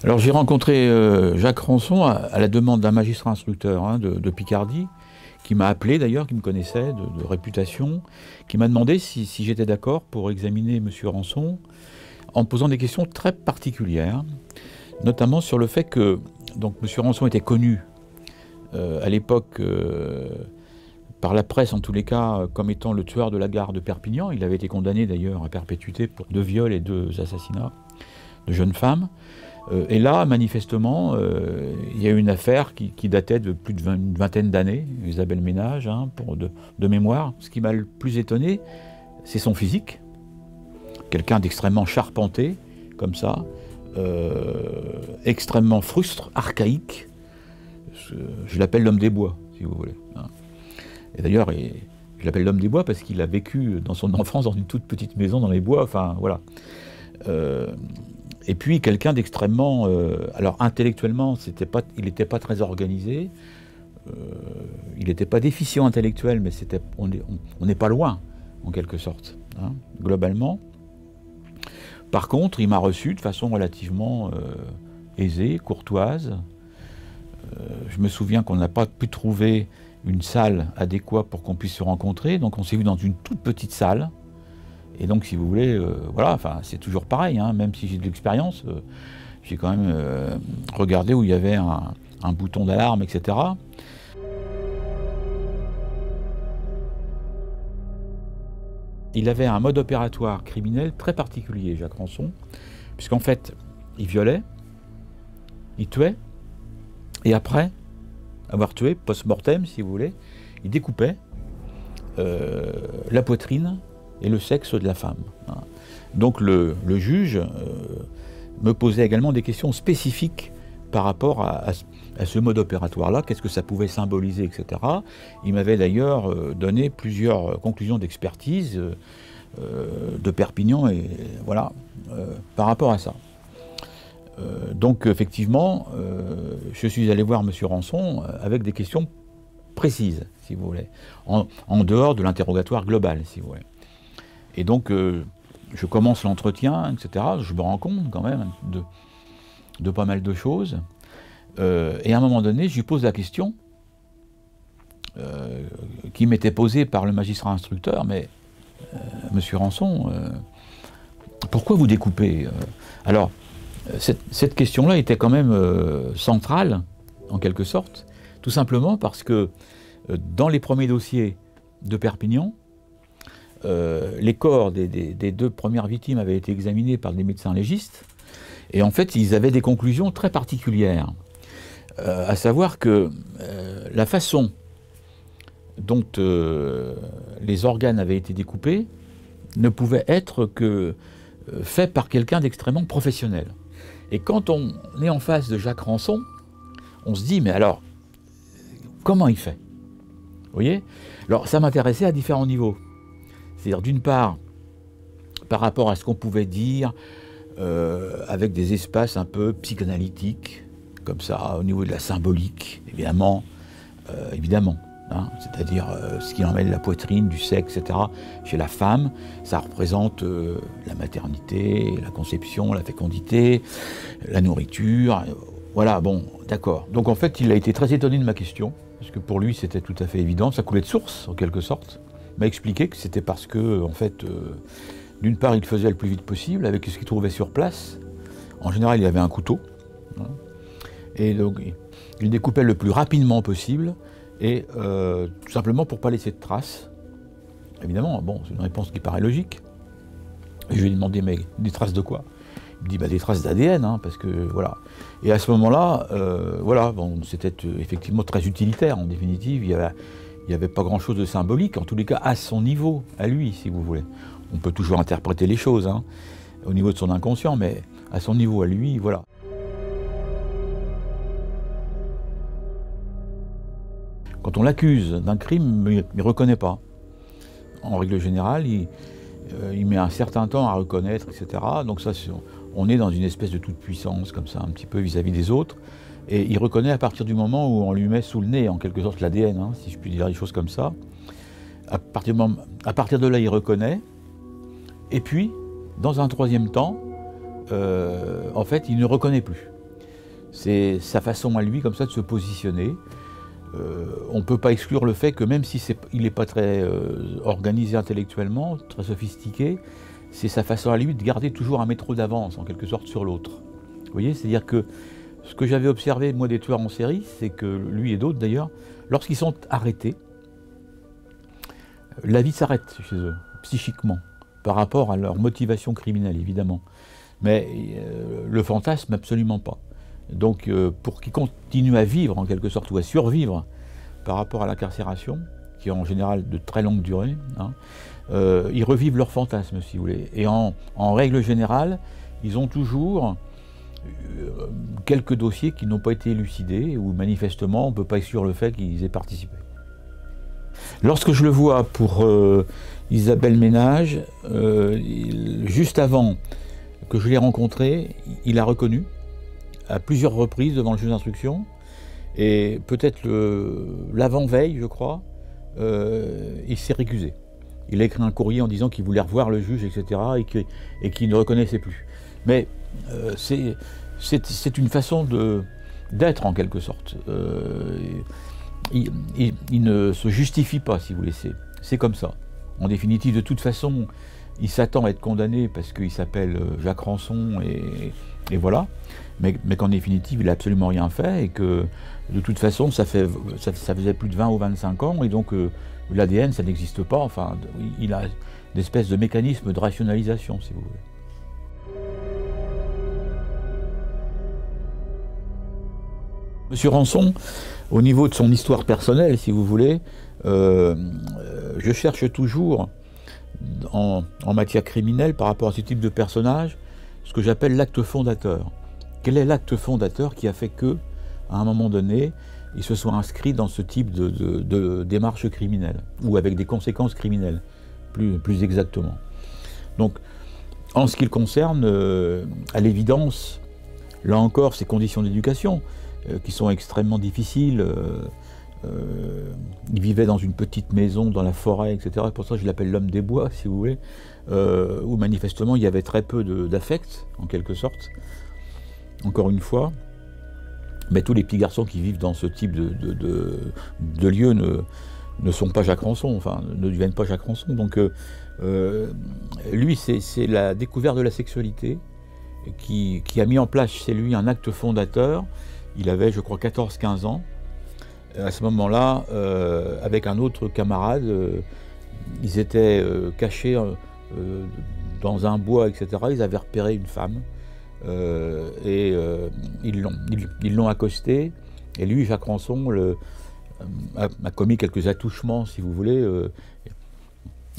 Alors j'ai rencontré Jacques Rançon à la demande d'un magistrat instructeur de Picardie, qui m'a appelé d'ailleurs, qui me connaissait de réputation, qui m'a demandé si j'étais d'accord pour examiner M. Rançon en me posant des questions très particulières, notamment sur le fait que donc, M. Rançon était connu à l'époque par la presse en tous les cas comme étant le tueur de la gare de Perpignan. Il avait été condamné d'ailleurs à perpétuité pour 2 viols et 2 assassinats de jeunes femmes. Et là, manifestement, il y a eu une affaire qui datait de plus d'une vingtaine d'années, Isabelle Ménage, de mémoire. Ce qui m'a le plus étonné, c'est son physique. Quelqu'un d'extrêmement charpenté, comme ça, extrêmement frustre, archaïque. Je l'appelle l'homme des bois, si vous voulez. Et d'ailleurs, je l'appelle l'homme des bois parce qu'il a vécu dans son enfance dans une toute petite maison dans les bois, enfin voilà. Et puis quelqu'un d'extrêmement... alors intellectuellement, il n'était pas très organisé, il n'était pas déficient intellectuel, mais on n'est pas loin, en quelque sorte, globalement. Par contre, il m'a reçu de façon relativement aisée, courtoise. Je me souviens qu'on n'a pas pu trouver une salle adéquate pour qu'on puisse se rencontrer, donc on s'est vu dans une toute petite salle. Et donc, si vous voulez, voilà, enfin, c'est toujours pareil, même si j'ai de l'expérience, j'ai quand même regardé où il y avait un bouton d'alarme, etc. Il avait un mode opératoire criminel très particulier, Jacques Rançon, puisqu'en fait, il violait, il tuait, et après avoir tué, post-mortem, si vous voulez, il découpait la poitrine et le sexe de la femme. Donc le juge me posait également des questions spécifiques par rapport à ce mode opératoire-là, qu'est-ce que ça pouvait symboliser, etc. Il m'avait d'ailleurs donné plusieurs conclusions d'expertise de Perpignan, et voilà, par rapport à ça. Donc effectivement, je suis allé voir M. Rançon avec des questions précises, si vous voulez, en dehors de l'interrogatoire global, si vous voulez. Et donc, je commence l'entretien, etc. Je me rends compte quand même de pas mal de choses. Et à un moment donné, je lui pose la question qui m'était posée par le magistrat instructeur, mais Monsieur Rançon, pourquoi vous découpez? Alors, cette question-là était quand même centrale, en quelque sorte, tout simplement parce que dans les premiers dossiers de Perpignan, les corps des 2 premières victimes avaient été examinés par des médecins légistes, et en fait, ils avaient des conclusions très particulières, à savoir que la façon dont les organes avaient été découpés ne pouvait être que fait par quelqu'un d'extrêmement professionnel. Et quand on est en face de Jacques Rançon, on se dit, mais alors, comment il fait? Vous voyez? Alors, ça m'intéressait à différents niveaux. C'est-à-dire, d'une part, par rapport à ce qu'on pouvait dire, avec des espaces un peu psychanalytiques, comme ça, au niveau de la symbolique, évidemment, c'est-à-dire ce qui emmêle la poitrine, du sexe, etc. Chez la femme, ça représente la maternité, la conception, la fécondité, la nourriture, voilà, bon, d'accord. Donc en fait, il a été très étonné de ma question, parce que pour lui, c'était tout à fait évident, ça coulait de source, en quelque sorte. Il m'a expliqué que c'était parce que, en fait, d'une part, il faisait le plus vite possible avec ce qu'il trouvait sur place. En général, il avait un couteau. Et donc, il découpait le plus rapidement possible, et tout simplement pour ne pas laisser de traces. Évidemment, bon, c'est une réponse qui paraît logique. Et je lui ai demandé, mais des traces de quoi? Il me dit, bah, des traces d'ADN, parce que, voilà. Et à ce moment-là, voilà, bon, c'était effectivement très utilitaire, en définitive. Il n'y avait pas grand-chose de symbolique, en tous les cas à son niveau, à lui, si vous voulez. On peut toujours interpréter les choses, au niveau de son inconscient, mais à son niveau, à lui, voilà. Quand on l'accuse d'un crime, il ne reconnaît pas. En règle générale, il met un certain temps à reconnaître, etc. Donc ça, on est dans une espèce de toute-puissance, comme ça, un petit peu vis-à-vis des autres. Et il reconnaît à partir du moment où on lui met sous le nez, en quelque sorte, l'ADN, si je puis dire les choses comme ça. À partir de là, il reconnaît. Et puis, dans un troisième temps, en fait, il ne reconnaît plus. C'est sa façon à lui, comme ça, de se positionner. On ne peut pas exclure le fait que même si il n'est pas très organisé intellectuellement, très sophistiqué, c'est sa façon à lui de garder toujours un métro d'avance, en quelque sorte, sur l'autre. Vous voyez, c'est-à-dire que ce que j'avais observé, moi, des tueurs en série, c'est que lui et d'autres, d'ailleurs, lorsqu'ils sont arrêtés, la vie s'arrête chez eux, psychiquement, par rapport à leur motivation criminelle, évidemment. Mais le fantasme, absolument pas. Donc, pour qu'ils continuent à vivre, en quelque sorte, ou à survivre par rapport à l'incarcération, qui est en général de très longue durée, hein, ils revivent leur fantasme, si vous voulez. Et en règle générale, ils ont toujours quelques dossiers qui n'ont pas été élucidés, ou manifestement, on ne peut pas exclure le fait qu'ils aient participé. Lorsque je le vois pour Isabelle Ménage, juste avant que je l'ai rencontré, il a reconnu à plusieurs reprises devant le juge d'instruction, et peut-être l'avant-veille, je crois, il s'est récusé. Il a écrit un courrier en disant qu'il voulait revoir le juge, etc., et qu'il ne reconnaissait plus. Mais c'est une façon d'être, en quelque sorte. Il ne se justifie pas, si vous voulez, c'est comme ça. En définitive, de toute façon, il s'attend à être condamné parce qu'il s'appelle Jacques Rançon, et voilà. Mais qu'en définitive, il n'a absolument rien fait, et que de toute façon, ça faisait plus de 20 ou 25 ans, et donc l'ADN, ça n'existe pas. Enfin, il a une espèce de mécanisme de rationalisation, si vous voulez. Monsieur Rançon, au niveau de son histoire personnelle, si vous voulez, je cherche toujours, en matière criminelle, par rapport à ce type de personnage, ce que j'appelle l'acte fondateur. Quel est l'acte fondateur qui a fait que, à un moment donné, il se soit inscrit dans ce type de démarche criminelle, ou avec des conséquences criminelles, plus exactement. Donc, en ce qui le concerne, à l'évidence, là encore, ces conditions d'éducation, qui sont extrêmement difficiles. Il vivait dans une petite maison dans la forêt, etc. Pour ça, je l'appelle l'homme des bois, si vous voulez, où manifestement il y avait très peu d'affect, en quelque sorte. Encore une fois, mais tous les petits garçons qui vivent dans ce type de lieu ne sont pas Jacques Rançon, enfin, ne deviennent pas Jacques Rançon. Donc, lui, c'est la découverte de la sexualité qui a mis en place chez lui un acte fondateur. Il avait, je crois, 14-15 ans. À ce moment-là, avec un autre camarade, ils étaient cachés dans un bois, etc. Ils avaient repéré une femme et ils l'ont accostée. Et lui, Jacques Rançon, a commis quelques attouchements, si vous voulez.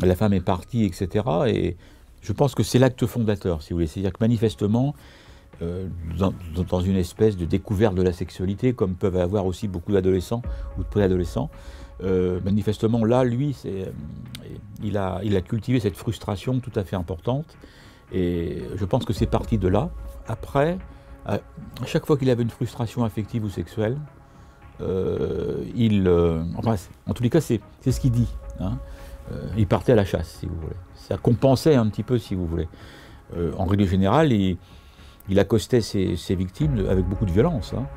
La femme est partie, etc. Et je pense que c'est l'acte fondateur, si vous voulez. C'est-à-dire que manifestement, dans une espèce de découverte de la sexualité, comme peuvent avoir aussi beaucoup d'adolescents ou de préadolescents. Manifestement, là, lui, il a cultivé cette frustration tout à fait importante, et je pense que c'est parti de là. Après, à chaque fois qu'il avait une frustration affective ou sexuelle, enfin, en tous les cas, c'est ce qu'il dit, hein. Il partait à la chasse, si vous voulez. Ça compensait un petit peu, si vous voulez. En règle générale, il accostait ses victimes avec beaucoup de violence, hein.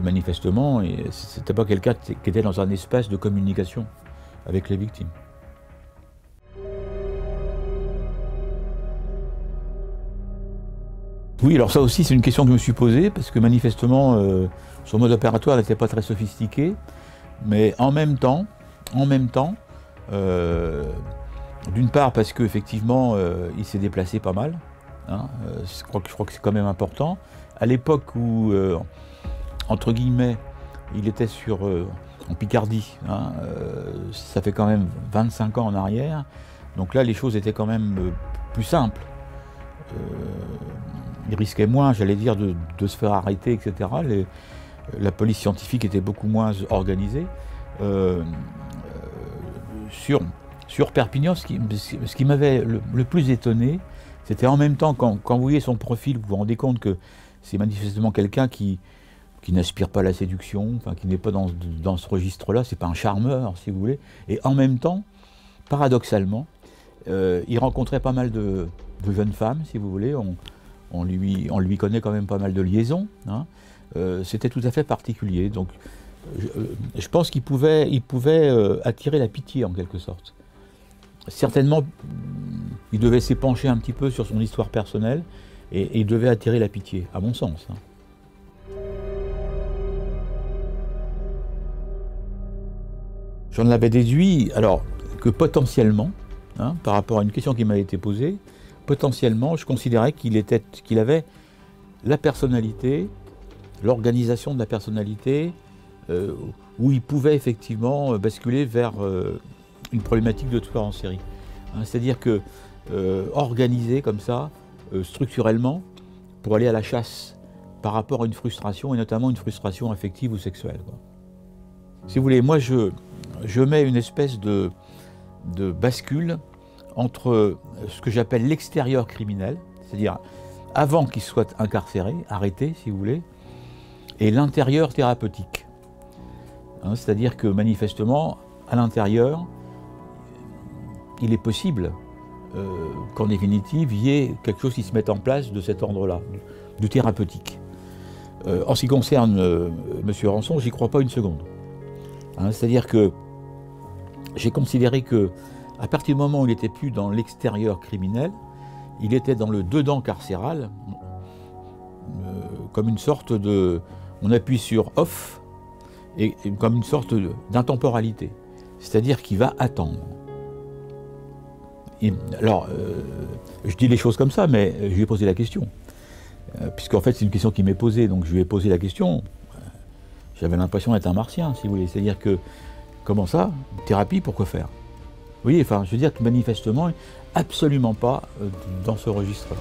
Manifestement, et c'était pas quelqu'un qui était dans un espace de communication avec les victimes. Oui, alors ça aussi c'est une question que je me suis posée, parce que manifestement son mode opératoire n'était pas très sophistiqué, mais en même temps, d'une part parce qu'effectivement il s'est déplacé pas mal, hein, je crois que c'est quand même important. À l'époque où, entre guillemets, il était en Picardie, hein, ça fait quand même 25 ans en arrière, donc là les choses étaient quand même plus simples. Il risquait moins, j'allais dire, de se faire arrêter, etc. La police scientifique était beaucoup moins organisée. Sur Perpignan, ce qui m'avait le plus étonné, c'était en même temps, quand vous voyez son profil, vous vous rendez compte que c'est manifestement quelqu'un qui n'aspire pas à la séduction, enfin, qui n'est pas dans ce registre-là, c'est pas un charmeur, si vous voulez. Et en même temps, paradoxalement, il rencontrait pas mal de jeunes femmes, si vous voulez. On lui connaît quand même pas mal de liaisons, hein. c'était tout à fait particulier. Donc, je pense qu'il pouvait attirer la pitié en quelque sorte. Certainement, il devait s'épancher un petit peu sur son histoire personnelle et il devait attirer la pitié, à mon sens. J'en avais déduit, alors, que potentiellement, par rapport à une question qui m'a été posée, potentiellement, je considérais qu'il avait la personnalité, l'organisation de la personnalité, où il pouvait effectivement basculer vers une problématique de tueur en série. C'est-à-dire que organisé comme ça, structurellement, pour aller à la chasse par rapport à une frustration, et notamment une frustration affective ou sexuelle, quoi. Si vous voulez, moi je mets une espèce de bascule entre ce que j'appelle l'extérieur criminel, c'est-à-dire avant qu'il soit incarcéré, arrêté si vous voulez, et l'intérieur thérapeutique. C'est-à-dire que manifestement, à l'intérieur, il est possible qu'en définitive, il y ait quelque chose qui se mette en place de cet ordre-là, du thérapeutique. En ce qui concerne M. Rançon, j'y crois pas une seconde. C'est-à-dire que j'ai considéré que à partir du moment où il n'était plus dans l'extérieur criminel, il était dans le dedans carcéral, comme une sorte de... On appuie sur off, et comme une sorte d'intemporalité. C'est-à-dire qu'il va attendre. Alors, je dis les choses comme ça, mais je lui ai posé la question. Puisqu'en fait, c'est une question qui m'est posée, donc je lui ai posé la question. J'avais l'impression d'être un martien, si vous voulez. C'est-à-dire que, comment ça? Thérapie, pourquoi faire? Vous voyez, enfin, je veux dire que manifestement, absolument pas dans ce registre-là.